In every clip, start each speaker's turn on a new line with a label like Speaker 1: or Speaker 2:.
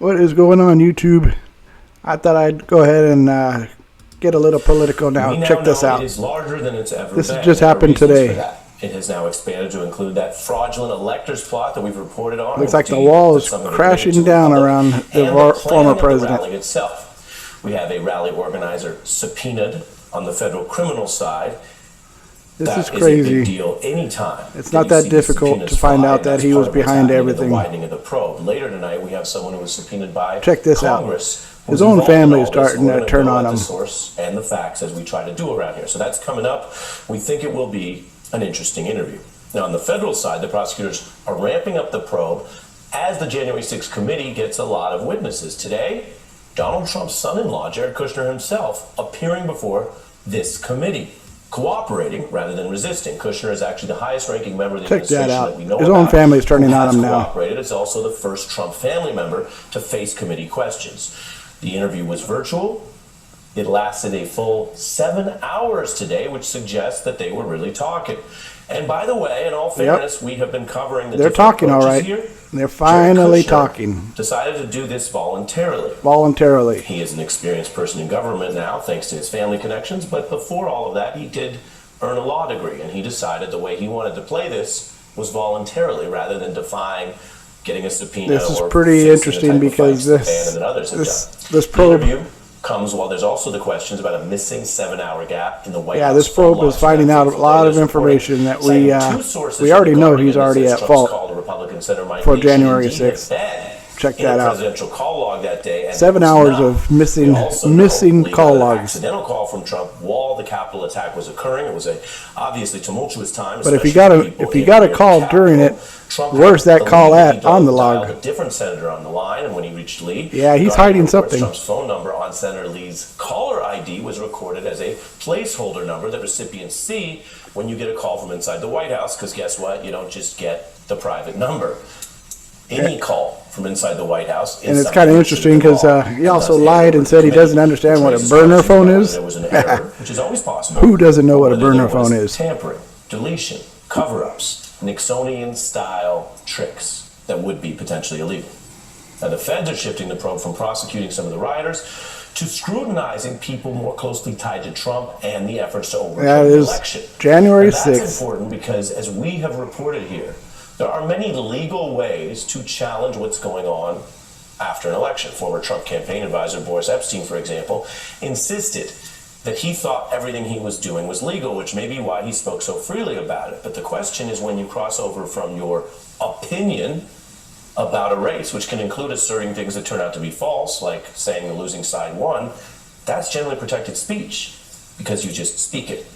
Speaker 1: What is going on, YouTube? I thought I'd go ahead and get a little political now. Check this out.
Speaker 2: It is larger than it's ever
Speaker 1: This
Speaker 2: been.
Speaker 1: just happened today.
Speaker 2: It has now expanded to include that fraudulent electors plot that we've reported on.
Speaker 1: Looks like the wall is crashing down around the former president.
Speaker 2: Itself. We have a rally organizer subpoenaed on the federal criminal side.
Speaker 1: This is crazy.
Speaker 2: A big deal anytime.
Speaker 1: It's not that difficult to find out that he was behind everything.
Speaker 2: The widening of the probe. Later tonight, we have someone who was subpoenaed by
Speaker 1: Check this
Speaker 2: Congress.
Speaker 1: Out. His own family is starting to turn on him.
Speaker 2: The source and the facts as we try to do around here. So that's coming up. We think it will be an interesting interview. Now, on the federal side, the prosecutors are ramping up the probe as the January 6th committee gets a lot of witnesses. Today, Donald Trump's son-in-law, Jared Kushner himself, appearing before this committee. Cooperating rather than resisting. Kushner is actually the highest-ranking member of the administration that we know about.
Speaker 1: His own family is turning on him now.
Speaker 2: Cooperated. It's also the first Trump family member to face committee questions. The interview was virtual. It lasted a full 7 hours today, which suggests that they were really talking. And by the way, in all fairness, we have been covering the
Speaker 1: They're talking all right.
Speaker 2: Here.
Speaker 1: They're finally talking.
Speaker 2: Decided to do this voluntarily.
Speaker 1: Voluntarily.
Speaker 2: He is an experienced person in government now, thanks to his family connections. But before all of that, he did earn a law degree. And he decided the way he wanted to play this was voluntarily rather than defying getting a subpoena.
Speaker 1: This is pretty interesting because this probe
Speaker 2: comes while there's also the questions about a missing 7-hour gap in the White House.
Speaker 1: Yeah, this probe is finding out a lot of information that we already know he's already at fault for January 6th. Check that out.
Speaker 2: Presidential call log that day.
Speaker 1: 7 hours of missing call logs.
Speaker 2: Accidental call from Trump while the Capitol attack was occurring. It was a obviously tumultuous time.
Speaker 1: But if you got a call during it, where's that call at on the log?
Speaker 2: A different senator on the line, and when he reached Lee,
Speaker 1: yeah, he's hiding something.
Speaker 2: Trump's phone number on Senator Lee's caller ID was recorded as a placeholder number that recipients see when you get a call from inside the White House. Because guess what? You don't just get the private number. Any call from inside the White House.
Speaker 1: And it's kind of interesting because he also lied and said he doesn't understand what a burner phone is.
Speaker 2: There was an error, which is always possible.
Speaker 1: Who doesn't know what a burner phone is?
Speaker 2: Tampering, deletion, cover-ups, Nixonian-style tricks that would be potentially illegal. Now, the feds are shifting the probe from prosecuting some of the rioters to scrutinizing people more closely tied to Trump and the efforts to overturn the election.
Speaker 1: January 6th.
Speaker 2: That's important because, as we have reported here, there are many legal ways to challenge what's going on after an election. Former Trump campaign advisor Boris Epstein, for example, insisted that he thought everything he was doing was legal, which may be why he spoke so freely about it. But the question is, when you cross over from your opinion about a race, which can include asserting things that turn out to be false, like saying the losing side won, that's generally protected speech because you just speak it.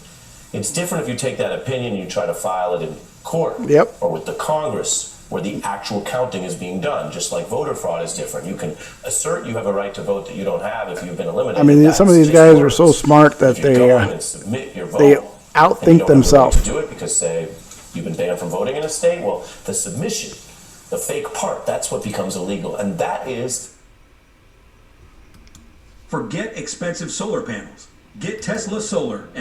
Speaker 2: It's different if you take that opinion and you try to file it in court or with the Congress where the actual counting is being done, just like voter fraud is different. You can assert you have a right to vote that you don't have if you've been eliminated.
Speaker 1: I mean, some of these guys are so smart that they outthink themselves.
Speaker 2: Do it because, say, you've been banned from voting in a state. Well, the submission, the fake part, that's what becomes illegal. And that is...
Speaker 3: Forget expensive solar panels. Get Tesla Solar.